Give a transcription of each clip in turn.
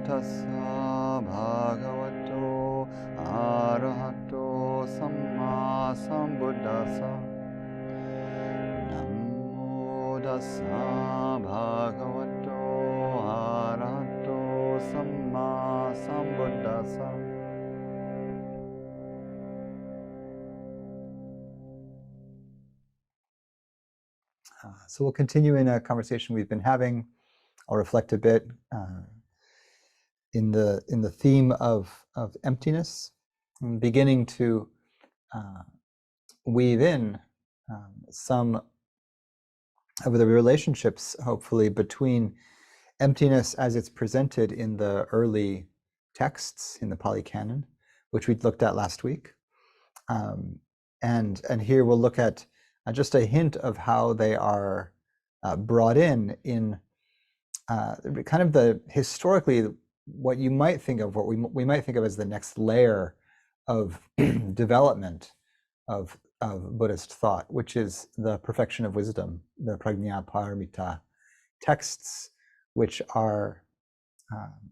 tassa bhagavato arahato samma sambuddhassa. Namo tassa bhagavato arahato samma sambuddhassa. So we'll continue in a conversation we've been having. I'll reflect a bit in the theme of emptiness, and beginning to weave in some of the relationships, hopefully, between emptiness as it's presented in the early texts in the Pali Canon, which we looked at last week, and here we'll look at just a hint of how they are brought in kind of the historically what you might think of, what we might think of as the next layer of development of Buddhist thought, which is the perfection of wisdom, the Prajñāpāramitā texts, which are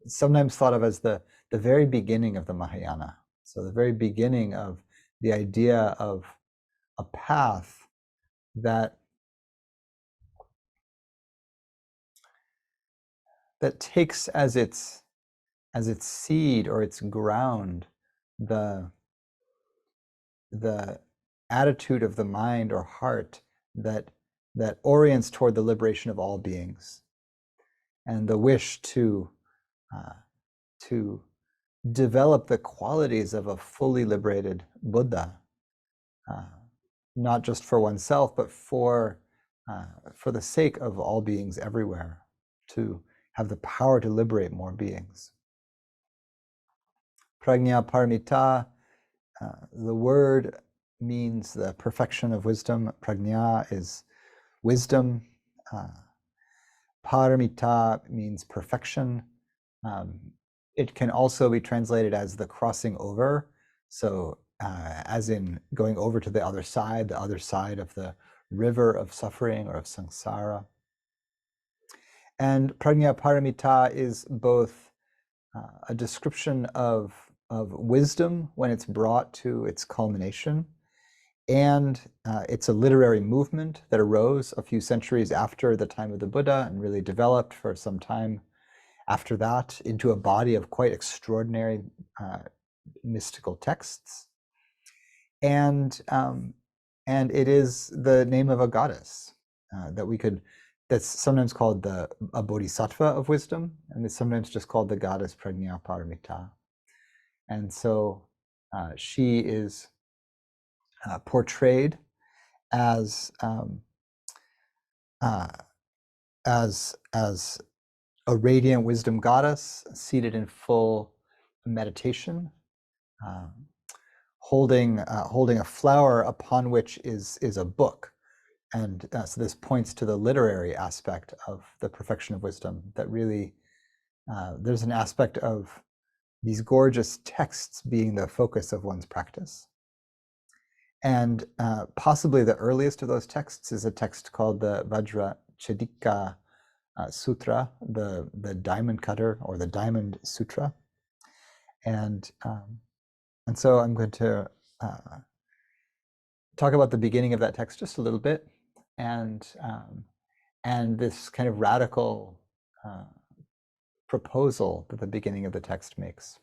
sometimes thought of as the very beginning of the Mahayana. So the very beginning of the idea of a path that takes as its seed or its ground the attitude of the mind or heart that orients toward the liberation of all beings, and the wish to develop the qualities of a fully liberated Buddha, not just for oneself, but for the sake of all beings everywhere, to have the power to liberate more beings. Prajñāpāramitā, the word means the perfection of wisdom. Prajñā is wisdom. Paramita means perfection. It can also be translated as the crossing over. So as in going over to the other side of the river of suffering or of samsara. And Prajñāpāramitā is both a description of wisdom when it's brought to its culmination, and it's a literary movement that arose a few centuries after the time of the Buddha and really developed for some time after that into a body of quite extraordinary mystical texts. And it is the name of a goddess that's sometimes called a bodhisattva of wisdom, and it's sometimes just called the goddess Prajñāpāramitā. And so she is portrayed as a radiant wisdom goddess seated in full meditation, holding a flower upon which is a book. And so this points to the literary aspect of the perfection of wisdom, that really there's an aspect of these gorgeous texts being the focus of one's practice. And possibly the earliest of those texts is a text called the Vajrachedika Sutra, the diamond cutter, or the Diamond Sutra. And so I'm going to talk about the beginning of that text just a little bit, and this kind of radical proposal that the beginning of the text makes.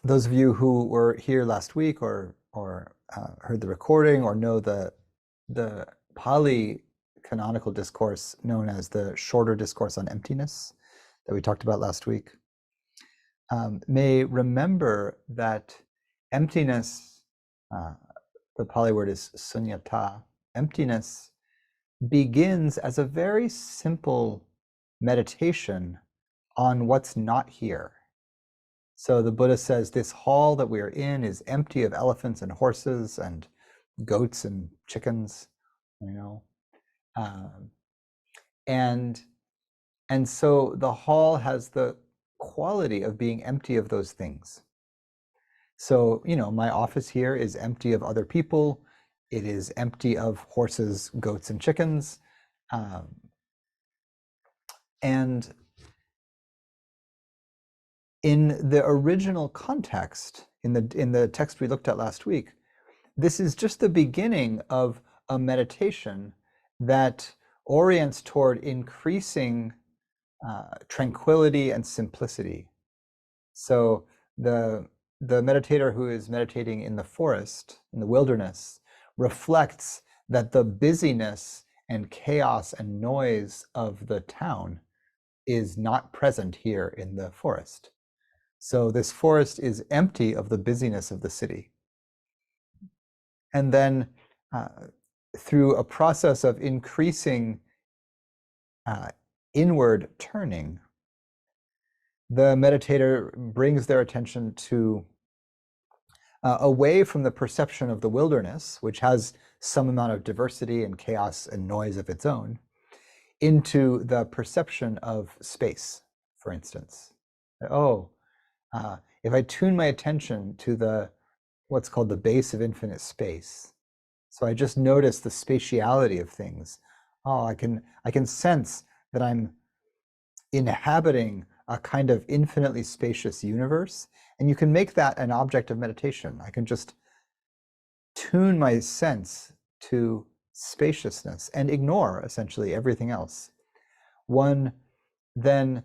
Those of you who were here last week or heard the recording or know the Pali canonical discourse known as the Shorter Discourse on Emptiness that we talked about last week may remember that emptiness, the Pali word is sunyata, emptiness begins as a very simple meditation on what's not here. So the Buddha says this hall that we are in is empty of elephants and horses and goats and chickens, and so the hall has the quality of being empty of those things. So, my office here is empty of other people. It is empty of horses, goats, and chickens. And in the original context, in the text we looked at last week, this is just the beginning of a meditation that orients toward increasing tranquility and simplicity. So the meditator who is meditating in the forest, in the wilderness, reflects that the busyness and chaos and noise of the town is not present here in the forest. So this forest is empty of the busyness of the city. And then through a process of increasing inward turning, the meditator brings their attention to away from the perception of the wilderness, which has some amount of diversity and chaos and noise of its own, into the perception of space, for instance. If I tune my attention to what's called the base of infinite space, so I just notice the spatiality of things. I can sense that I'm inhabiting a kind of infinitely spacious universe, and you can make that an object of meditation. I can just tune my sense to spaciousness and ignore essentially everything else. One then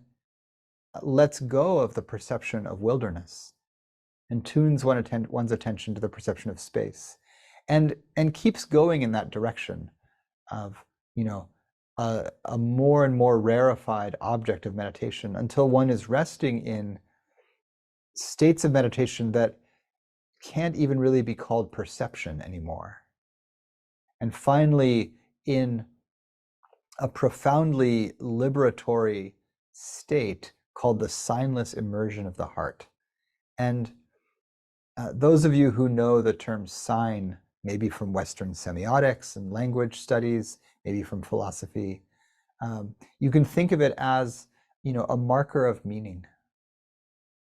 lets go of the perception of wilderness and tunes one's attention to the perception of space, and keeps going in that direction of, a more and more rarefied object of meditation until one is resting in states of meditation that can't even really be called perception anymore. And finally, in a profoundly liberatory state called the signless immersion of the heart. And those of you who know the term sign, maybe from Western semiotics and language studies, maybe from philosophy, you can think of it as, a marker of meaning.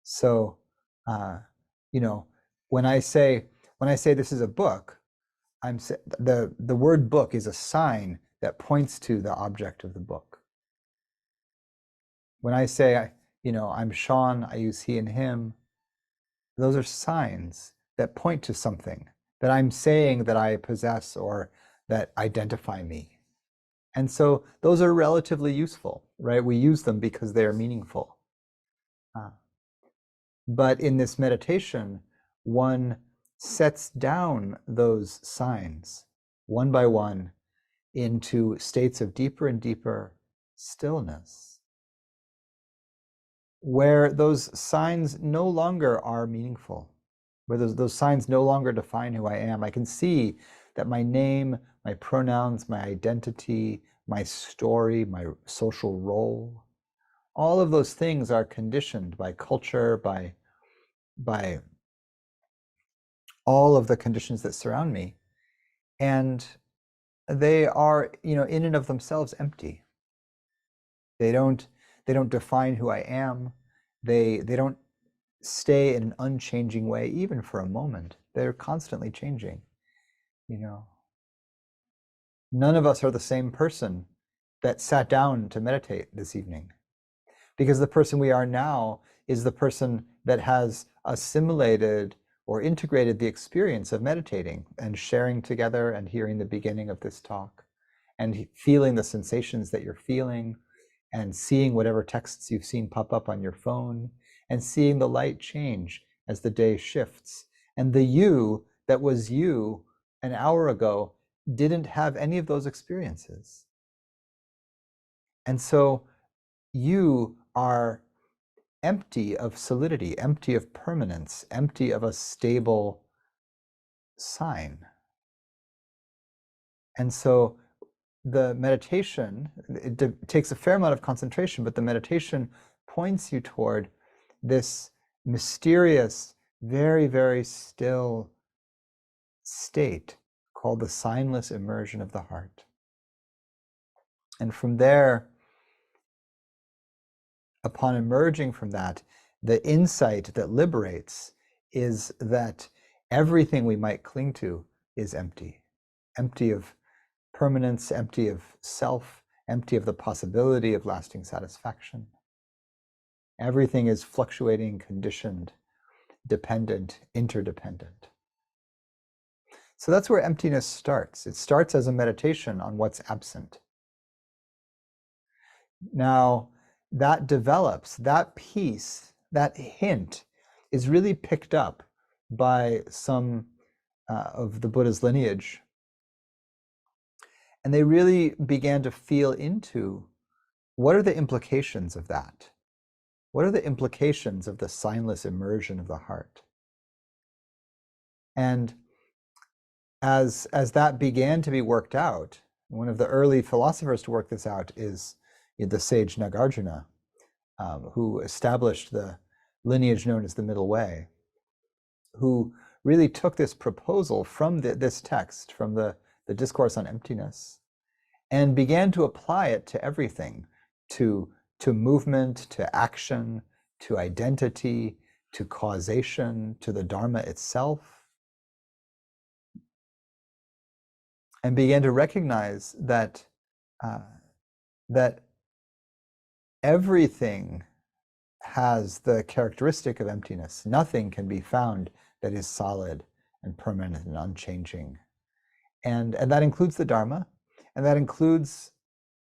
So, when I say this is a book, the word book is a sign that points to the object of the book. When I say, I'm Sean, I use he and him, those are signs that point to something that I'm saying that I possess or that identify me. And so those are relatively useful, right? We use them because they are meaningful. But in this meditation, one sets down those signs one by one into states of deeper and deeper stillness, where those signs no longer are meaningful, where those signs no longer define who I am. I can see that my name, my pronouns, my identity, my story, my social role, all of those things are conditioned by culture, by all of the conditions that surround me. And they are, in and of themselves empty. They don't define who I am. They don't stay in an unchanging way, even for a moment. They're constantly changing, None of us are the same person that sat down to meditate this evening, because the person we are now is the person that has assimilated or integrated the experience of meditating and sharing together and hearing the beginning of this talk and feeling the sensations that you're feeling and seeing whatever texts you've seen pop up on your phone and seeing the light change as the day shifts. And the you that was you an hour ago didn't have any of those experiences. And so you are empty of solidity, empty of permanence, empty of a stable sign. And so the meditation, it takes a fair amount of concentration, but the meditation points you toward this mysterious, very, very still state called the signless immersion of the heart. And from there, upon emerging from that, the insight that liberates is that everything we might cling to is empty, empty of permanence, empty of self, empty of the possibility of lasting satisfaction. Everything is fluctuating, conditioned, dependent, interdependent. So that's where emptiness starts. It starts as a meditation on what's absent. Now, that develops, that piece, that hint is really picked up by some of the Buddha's lineage. And they really began to feel into what are the implications of that? What are the implications of the signless immersion of the heart? And as that began to be worked out, one of the early philosophers to work this out is the sage Nagarjuna, who established the lineage known as the Middle Way, who really took this proposal from this text, from the Discourse on Emptiness, and began to apply it to everything, to movement, to action, to identity, to causation, to the Dharma itself, and began to recognize that that everything has the characteristic of emptiness. Nothing can be found that is solid and permanent and unchanging. And that includes the Dharma, and that includes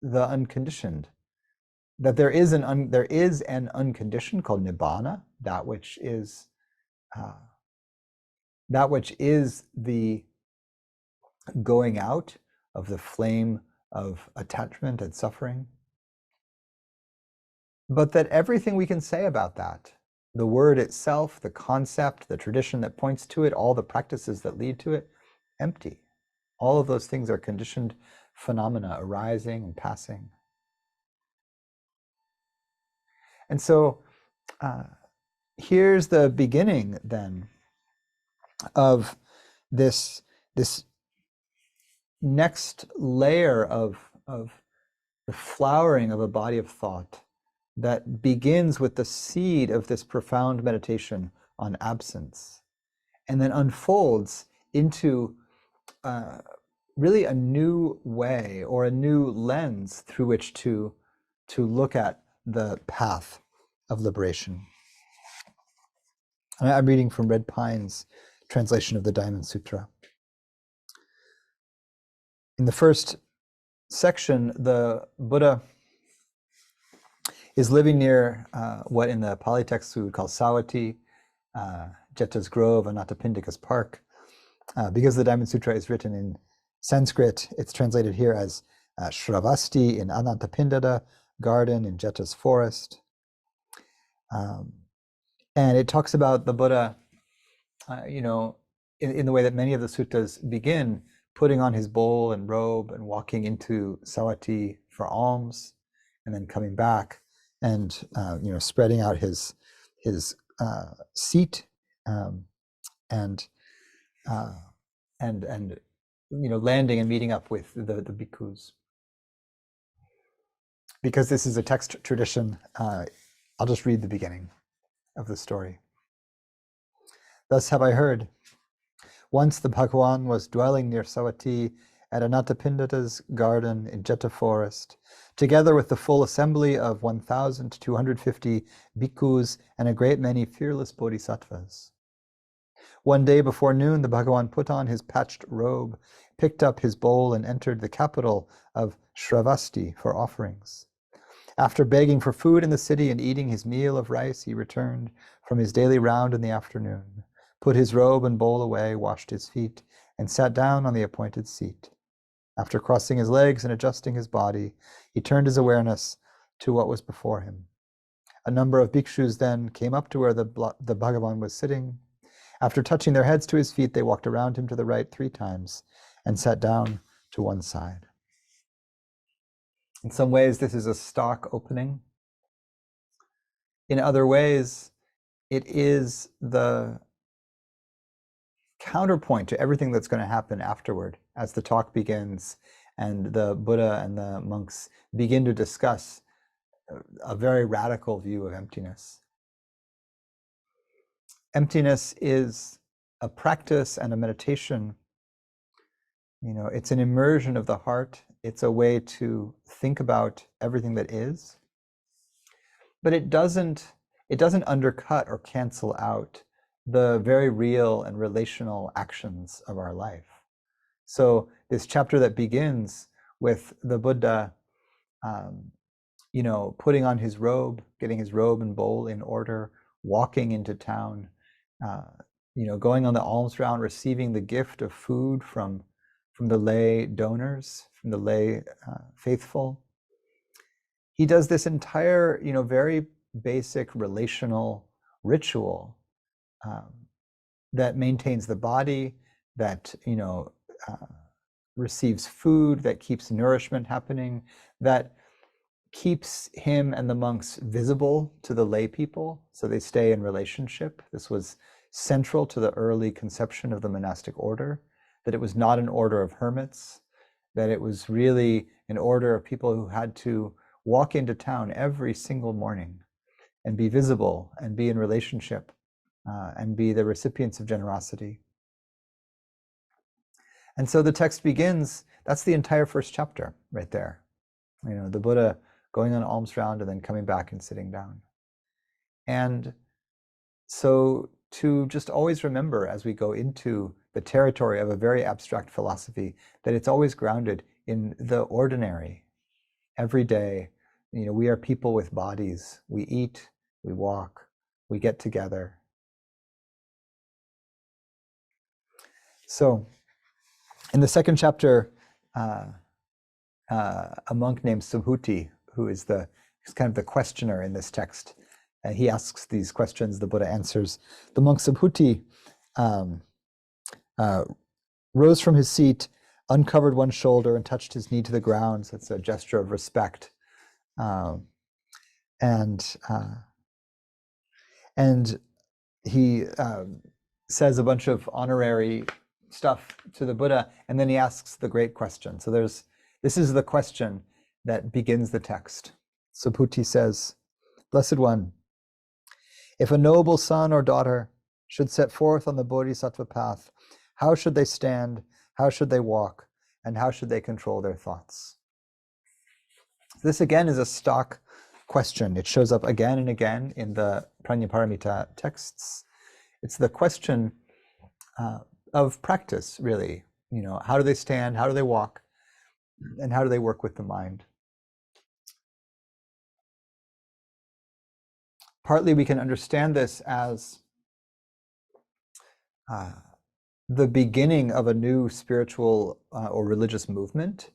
the unconditioned. That there is an unconditioned called Nibbana, that which is the going out of the flame of attachment and suffering. But that everything we can say about that, the word itself, the concept, the tradition that points to it, all the practices that lead to it, empty. All of those things are conditioned phenomena arising and passing. And so here's the beginning then of this next layer of the flowering of a body of thought that begins with the seed of this profound meditation on absence, and then unfolds into really a new way or a new lens through which to look at the path of liberation. I'm reading from Red Pine's translation of the Diamond Sutra. In the first section, the Buddha is living near what in the Pali text we would call Sawati, Jeta's Grove, Anathapindika's Park. Because the Diamond Sutra is written in Sanskrit, it's translated here as Shravasti in Anathapindika garden in Jeta's forest. And it talks about the Buddha, in the way that many of the suttas begin, putting on his bowl and robe and walking into Sawati for alms, and then coming back and spreading out his seat and landing and meeting up with the bhikkhus. Because this is a text tradition, I'll just read the beginning of the story. Thus have I heard. Once the Bhagavan was dwelling near Sawati at Anathapindika's garden in Jeta forest, together with the full assembly of 1,250 bhikkhus and a great many fearless bodhisattvas. One day before noon, the Bhagavan put on his patched robe, picked up his bowl, and entered the capital of Shravasti for offerings. After begging for food in the city and eating his meal of rice, he returned from his daily round in the afternoon, put his robe and bowl away, washed his feet, and sat down on the appointed seat. After crossing his legs and adjusting his body, he turned his awareness to what was before him. A number of bhikshus then came up to where the Bhagavan was sitting. After touching their heads to his feet, they walked around him to the right 3 times and sat down to one side. In some ways, this is a stock opening. In other ways, it is the counterpoint to everything that's going to happen afterward as the talk begins and the Buddha and the monks begin to discuss a very radical view of emptiness. Emptiness is a practice and a meditation. It's an immersion of the heart. It's a way to think about everything that is, but it doesn't undercut or cancel out the very real and relational actions of our life. So this chapter that begins with the Buddha, putting on his robe, getting his robe and bowl in order, walking into town, going on the alms round, receiving the gift of food from the lay donors, from the lay faithful. He does this entire, very basic relational ritual that maintains the body, that receives food, that keeps nourishment happening, that keeps him and the monks visible to the lay people, so they stay in relationship. This was central to the early conception of the monastic order, that it was not an order of hermits, that it was really an order of people who had to walk into town every single morning and be visible and be in relationship and be the recipients of generosity. And so the text begins, that's the entire first chapter right there. The Buddha going on alms round and then coming back and sitting down. And so to just always remember as we go into the territory of a very abstract philosophy, that it's always grounded in the ordinary, every day. We are people with bodies. We eat, we walk, we get together. So in the second chapter, a monk named Subhuti, who is kind of the questioner in this text, he asks these questions, the Buddha answers. The monk Subhuti rose from his seat, uncovered one shoulder, and touched his knee to the ground. So it's a gesture of respect. And he says a bunch of honorary stuff to the Buddha, and then he asks the great question. So this is the question that begins the text. Subhuti says, "Blessed One, if a noble son or daughter should set forth on the bodhisattva path, how should they stand, how should they walk, and how should they control their thoughts?" This again is a stock question. It shows up again and again in the Prajñāpāramitā texts. It's the question of practice, really. How do they stand, how do they walk, and how do they work with the mind? Partly we can understand this as the beginning of a new spiritual or religious movement,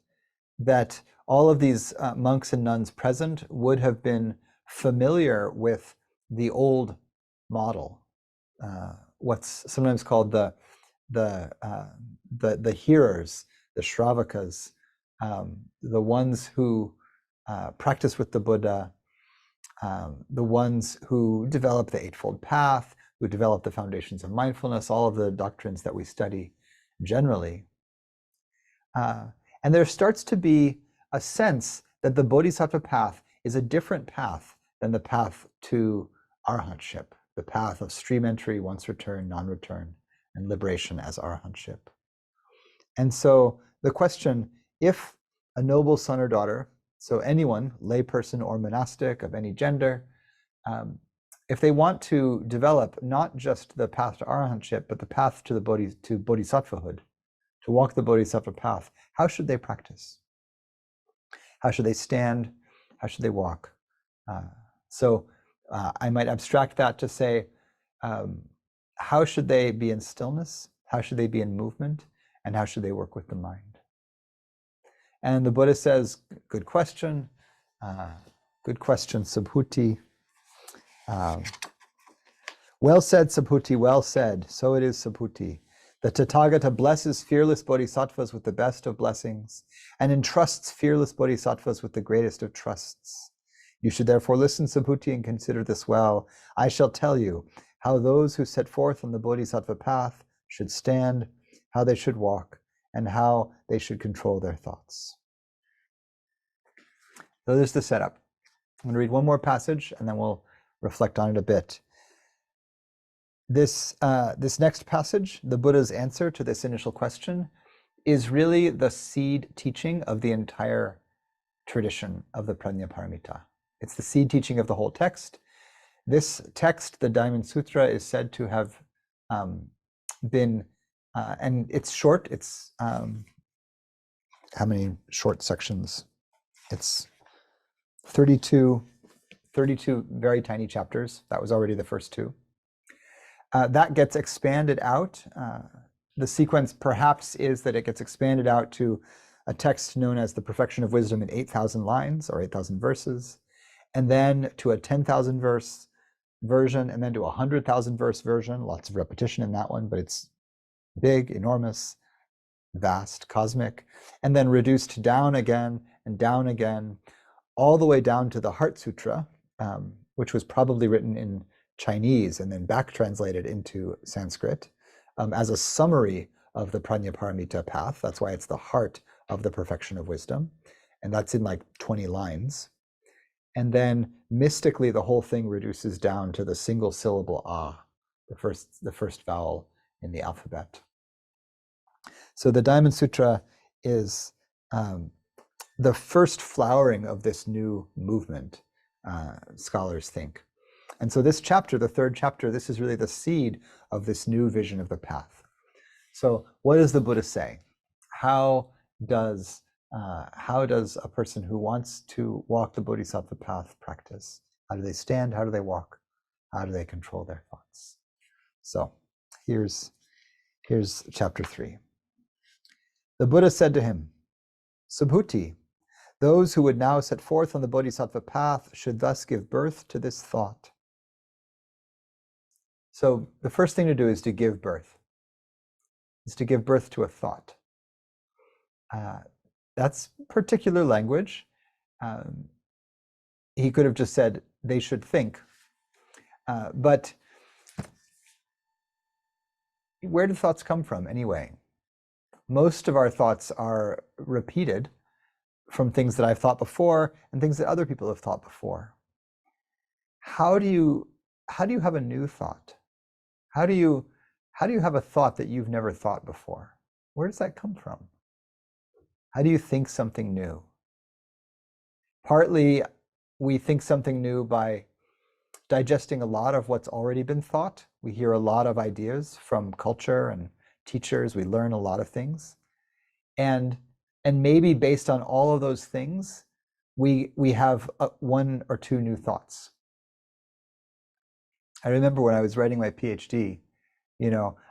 that all of these monks and nuns present would have been familiar with the old model, what's sometimes called the hearers, the Shravakas, the ones who practice with the Buddha, the ones who develop the Eightfold Path, who develop the foundations of mindfulness, all of the doctrines that we study generally. And there starts to be a sense that the bodhisattva path is a different path than the path to arahantship, the path of stream entry, once return, non-return, and liberation as arahantship. And so the question, if a noble son or daughter, so anyone, layperson or monastic of any gender, if they want to develop not just the path to arahantship, but the path to bodhisattvahood, to walk the bodhisattva path, how should they practice? How should they stand? How should they walk? So I might abstract that to say, how should they be in stillness? How should they be in movement? And how should they work with the mind? And the Buddha says, good question, Subhuti. Well said, Subhuti, well said. So it is, Subhuti. The Tathagata blesses fearless bodhisattvas with the best of blessings and entrusts fearless bodhisattvas with the greatest of trusts. You should therefore listen, Subhuti, and consider this well. I shall tell you how those who set forth on the bodhisattva path should stand, how they should walk, and how they should control their thoughts. So there's the setup. I'm going to read one more passage and then we'll reflect on it a bit. This next passage, the Buddha's answer to this initial question, is really the seed teaching of the entire tradition of the Prajñāpāramitā. It's the seed teaching of the whole text. This text, the Diamond Sutra, is said to have been, and it's short, it's, how many short sections? It's 32 very tiny chapters. That was already the first two. That gets expanded out. The sequence perhaps is that it gets expanded out to a text known as the Perfection of Wisdom in 8,000 lines or 8,000 verses, and then to a 10,000 verse version, and then to a 100,000 verse version. Lots of repetition in that one, but it's big, enormous, vast, cosmic, and then reduced down again and down again, all the way down to the Heart Sutra, which was probably written in Chinese and then back translated into Sanskrit as a summary of the Prajñāpāramitā path. That's why it's the heart of the Perfection of Wisdom, and that's in like 20 lines. And then mystically, the whole thing reduces down to the single syllable ah, the first vowel in the alphabet. So the Diamond Sutra is the first flowering of this new movement, scholars think. And so this chapter, the third chapter, this is really the seed of this new vision of the path. So what does the Buddha say? How does a person who wants to walk the bodhisattva path practice? How do they stand? How do they walk? How do they control their thoughts? So here's chapter 3. The Buddha said to him, Subhuti, those who would now set forth on the bodhisattva path should thus give birth to this thought. So the first thing to do is to give birth. Is to give birth to a thought. That's particular language. He could have just said they should think. But where do thoughts come from anyway? Most of our thoughts are repeated from things that I've thought before and things that other people have thought before. How do you have a new thought? How do you have a thought that you've never thought before? Where does that come from? How do you think something new? Partly, we think something new by digesting a lot of what's already been thought. We hear a lot of ideas from culture and teachers. We learn a lot of things. And maybe based on all of those things, we have one or two new thoughts. I remember when I was writing my PhD,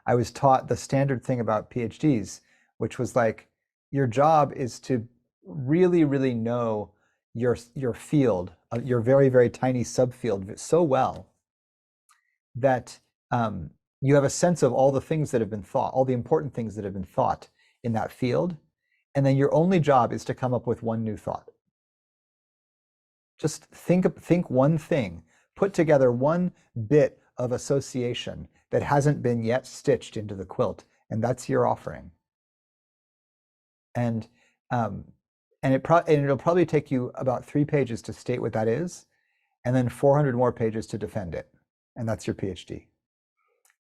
I was taught the standard thing about PhDs, which was like, your job is to really, really know your field, your very, very tiny subfield so well that you have a sense of all the things that have been thought, all the important things that have been thought in that field. And then your only job is to come up with one new thought. Just think one thing, put together one bit of association that hasn't been yet stitched into the quilt, and that's your offering. And it'll probably take you about 3 pages to state what that is, and then 400 more pages to defend it, and that's your PhD.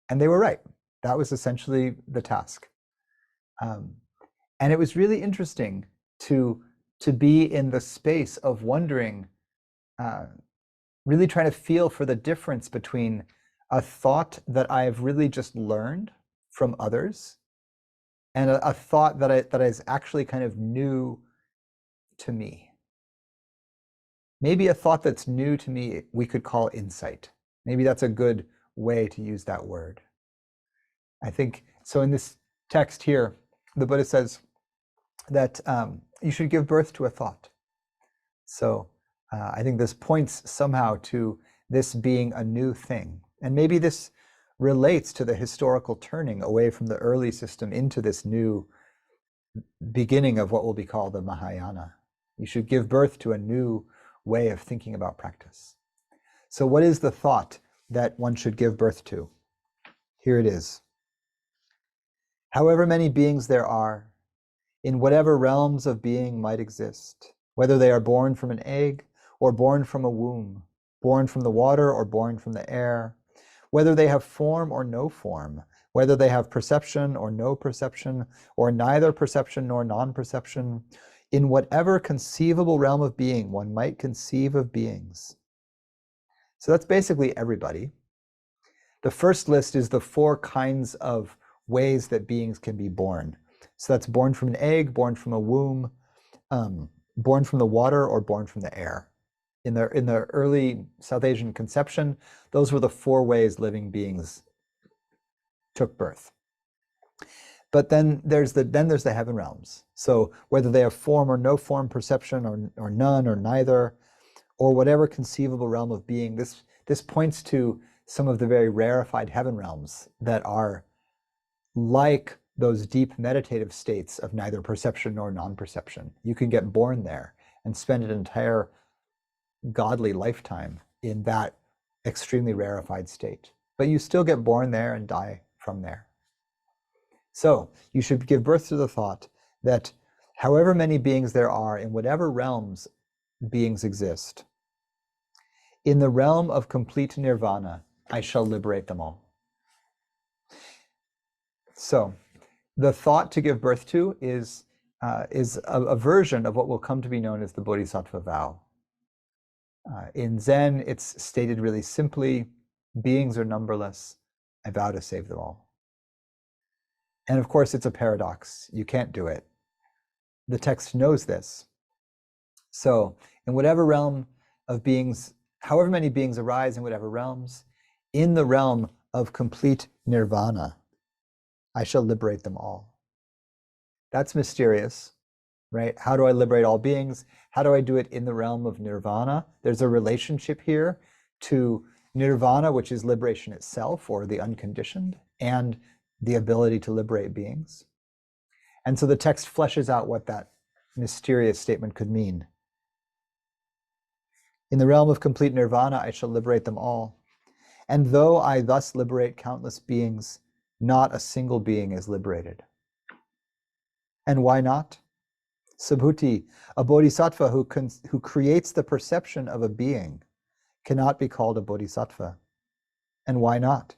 And they were right. That was essentially the task. And it was really interesting to be in the space of wondering, really trying to feel for the difference between a thought that I've really just learned from others and a thought that is actually kind of new to me. Maybe a thought that's new to me we could call insight. Maybe that's a good way to use that word. I think, so in this text here, the Buddha says that you should give birth to a thought. So I think this points somehow to this being a new thing. And maybe this relates to the historical turning away from the early system into this new beginning of what will be called the Mahayana. You should give birth to a new way of thinking about practice. So what is the thought that one should give birth to? Here it is. However many beings there are, in whatever realms of being might exist, whether they are born from an egg or born from a womb, born from the water or born from the air, whether they have form or no form, whether they have perception or no perception, or neither perception nor non-perception, in whatever conceivable realm of being one might conceive of beings. So that's basically everybody. The first list is the 4 kinds of ways that beings can be born. So that's born from an egg, born from a womb, born from the water, or born from the air. In the early South Asian conception, those were the 4 ways living beings took birth. But then there's the heaven realms. So whether they have form or no form perception, or none or neither, or whatever conceivable realm of being, this points to some of the very rarefied heaven realms that are like those deep meditative states of neither perception nor non-perception. You can get born there and spend an entire godly lifetime in that extremely rarefied state. But you still get born there and die from there. So you should give birth to the thought that however many beings there are, in whatever realms beings exist, in the realm of complete nirvana, I shall liberate them all. So the thought to give birth to is a version of what will come to be known as the bodhisattva vow. In Zen, it's stated really simply: beings are numberless, I vow to save them all. And of course, it's a paradox. You can't do it. The text knows this. So in whatever realm of beings, however many beings arise in whatever realms, in the realm of complete nirvana, I shall liberate them all. That's mysterious, right? How do I liberate all beings? How do I do it in the realm of nirvana? There's a relationship here to nirvana, which is liberation itself, or the unconditioned, and the ability to liberate beings. And so the text fleshes out what that mysterious statement could mean. In the realm of complete nirvana, I shall liberate them all. And though I thus liberate countless beings, not a single being is liberated. And why not? Subhuti, a bodhisattva who creates the perception of a being, cannot be called a bodhisattva. And why not?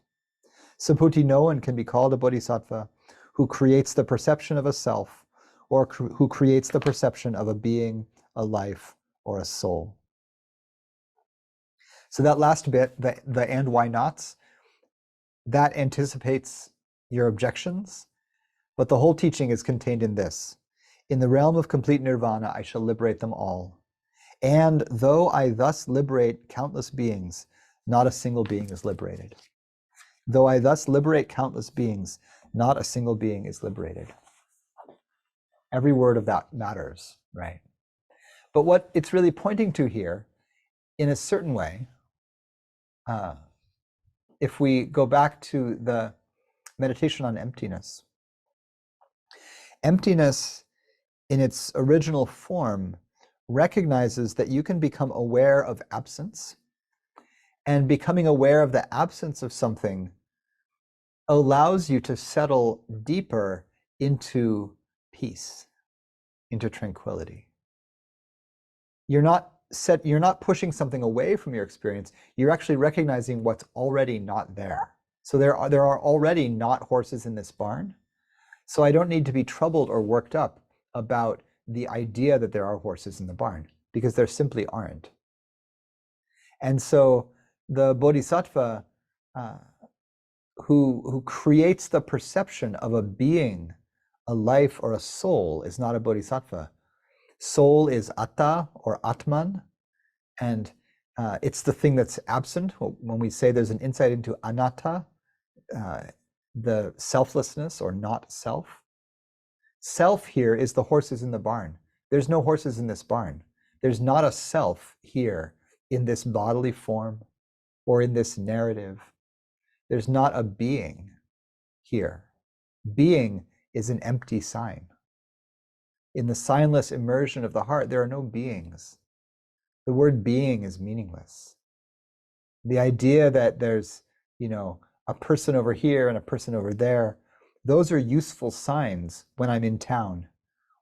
Subhuti, no one can be called a bodhisattva who creates the perception of a self, or who creates the perception of a being, a life, or a soul. So that last bit, the and why nots, that anticipates your objections, but the whole teaching is contained in this. In the realm of complete nirvana, I shall liberate them all. And though I thus liberate countless beings, not a single being is liberated. Though I thus liberate countless beings, not a single being is liberated. Every word of that matters, right? But what it's really pointing to here, in a certain way, if we go back to the meditation on emptiness, emptiness in its original form recognizes that you can become aware of absence, and becoming aware of the absence of something allows you to settle deeper into peace, into tranquility. You're not pushing something away from your experience. You're actually recognizing what's already not there. So there are already not horses in this barn. So I don't need to be troubled or worked up about the idea that there are horses in the barn, because there simply aren't. And so the bodhisattva who creates the perception of a being, a life, or a soul is not a bodhisattva. Soul is atta or atman, and it's the thing that's absent. When we say there's an insight into anatta, the selflessness or not self. Self here is the horses in the barn. There's no horses in this barn. There's not a self here in this bodily form or in this narrative. There's not a being here. Being is an empty sign. In the signless immersion of the heart, there are no beings. The word being is meaningless. The idea that there's, a person over here and a person over there, those are useful signs when I'm in town,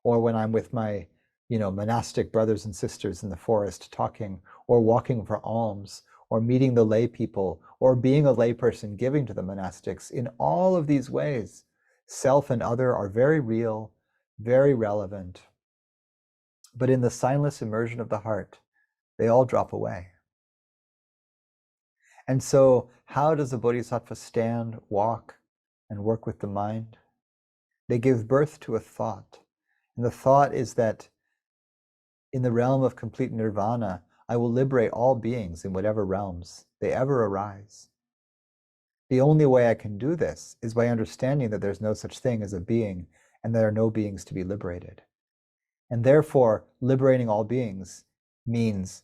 or when I'm with my, monastic brothers and sisters in the forest talking, or walking for alms, or meeting the lay people, or being a lay person giving to the monastics. In all of these ways, self and other are very real, very relevant. But in the signless immersion of the heart, they all drop away. And so how does a bodhisattva stand, walk, and work with the mind? They give birth to a thought. And the thought is that in the realm of complete nirvana, I will liberate all beings in whatever realms they ever arise. The only way I can do this is by understanding that there's no such thing as a being and there are no beings to be liberated. And therefore, liberating all beings means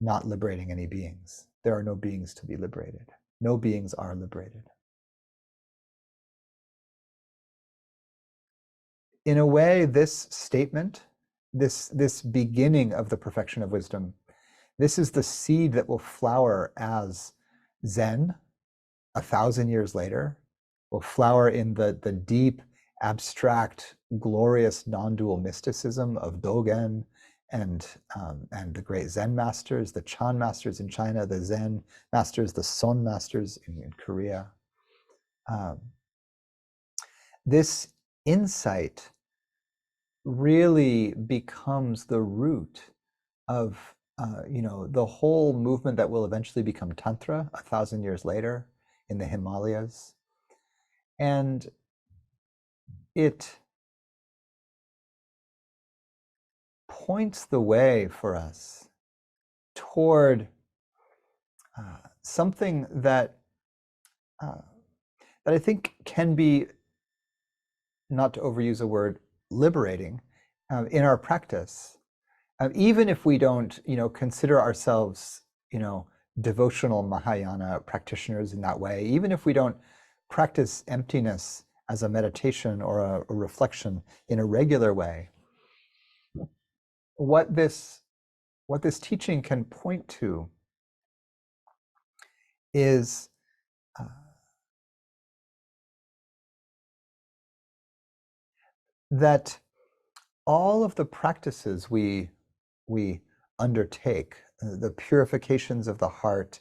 not liberating any beings. There are no beings to be liberated. No beings are liberated. In a way, this statement, this beginning of the perfection of wisdom, this is the seed that will flower as Zen 1,000 years later, will flower in the deep, abstract, glorious, non-dual mysticism of Dogen and the great Zen masters, the Chan masters in China, the Zen masters, the Son masters in Korea. This insight really becomes the root of the whole movement that will eventually become Tantra 1,000 years later in the Himalayas. And it points the way for us toward something that I think can be, not to overuse a word, liberating in our practice. Even if we don't, consider ourselves, devotional Mahayana practitioners in that way, even if we don't practice emptiness as a meditation or a reflection in a regular way, what this teaching can point to is that all of the practices we undertake, the purifications of the heart,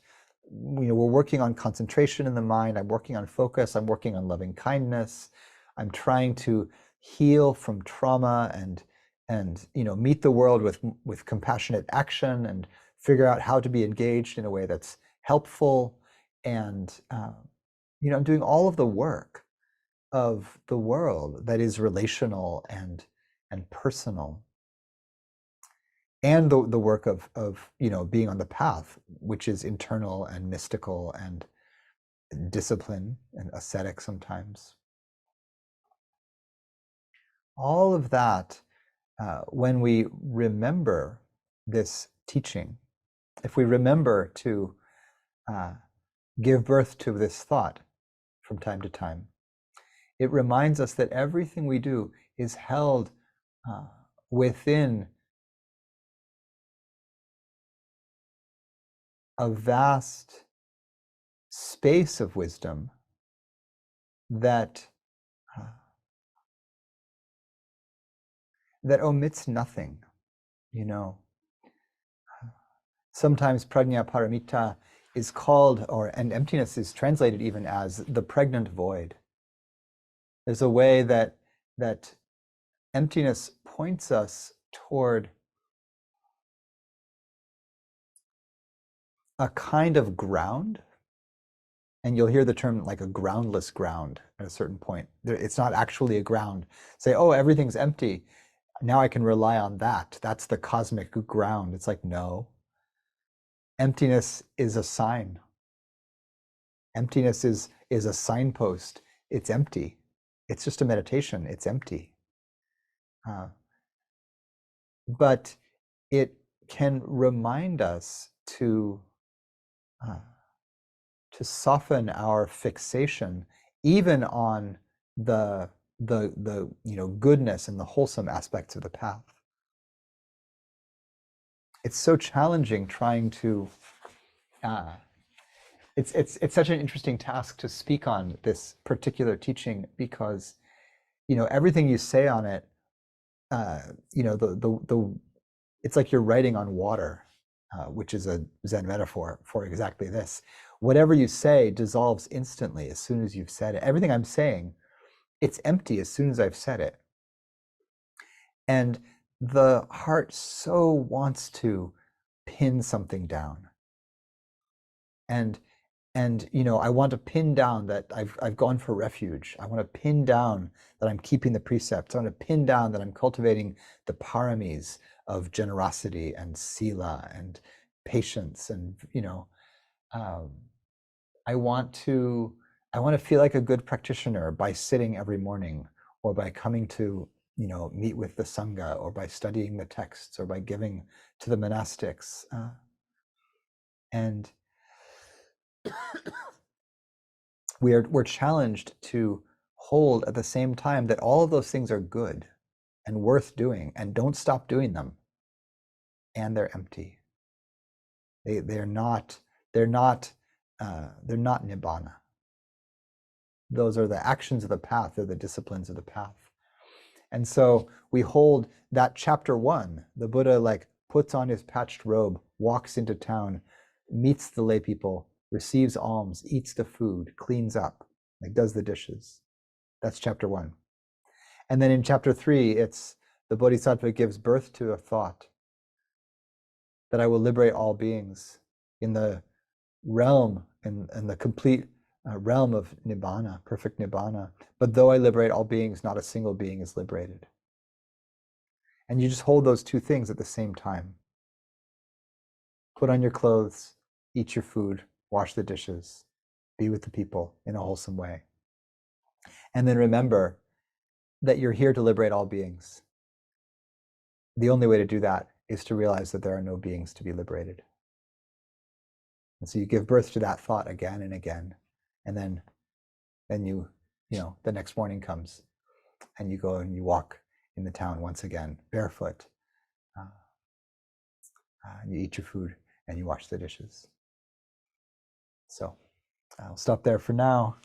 we're working on concentration in the mind, I'm working on focus, I'm working on loving kindness, I'm trying to heal from trauma and meet the world with compassionate action and figure out how to be engaged in a way that's helpful, and I'm doing all of the work of the world that is relational and personal, and the work of being on the path, which is internal and mystical and discipline and ascetic sometimes. All of that, when we remember this teaching, if we remember to give birth to this thought from time to time, it reminds us that everything we do is held within a vast space of wisdom that omits nothing. Sometimes Prajñāpāramitā is called, and emptiness is translated even as the pregnant void. There's a way that emptiness points us toward a kind of ground, and you'll hear the term like a groundless ground at a certain point. It's not actually a ground. Say, oh, everything's empty. Now I can rely on that. That's the cosmic ground. It's like, no. Emptiness is a sign. Emptiness is a signpost. It's empty. It's just a meditation. It's empty. But it can remind us to soften our fixation even on the goodness and the wholesome aspects of the path. It's so challenging trying to it's such an interesting task to speak on this particular teaching, because everything you say on it, it's like you're writing on water. which is a Zen metaphor for exactly this. Whatever you say dissolves instantly as soon as you've said it. Everything I'm saying, it's empty as soon as I've said it. And the heart so wants to pin something down. And I want to pin down that I've gone for refuge. I want to pin down that I'm keeping the precepts. I want to pin down that I'm cultivating the paramis of generosity and sila and patience. And I want to feel like a good practitioner by sitting every morning, or by coming to meet with the sangha, or by studying the texts, or by giving to the monastics, and we're challenged to hold at the same time that all of those things are good and worth doing, and don't stop doing them. And they're empty. They're not nibbana. Those are the actions of the path, they're the disciplines of the path. And so we hold that chapter 1, the Buddha puts on his patched robe, walks into town, meets the lay people, receives alms, eats the food, cleans up, does the dishes. That's chapter 1. And then in chapter 3, it's the bodhisattva gives birth to a thought that I will liberate all beings in the realm, in the complete realm of nibbana, perfect nibbana. But though I liberate all beings, not a single being is liberated. And you just hold those two things at the same time. Put on your clothes, eat your food, wash the dishes, be with the people in a wholesome way. And then remember that you're here to liberate all beings. The only way to do that is to realize that there are no beings to be liberated. And so you give birth to that thought again and again. And then you the next morning comes and you go and you walk in the town once again, barefoot. You eat your food and you wash the dishes. So I'll stop there for now.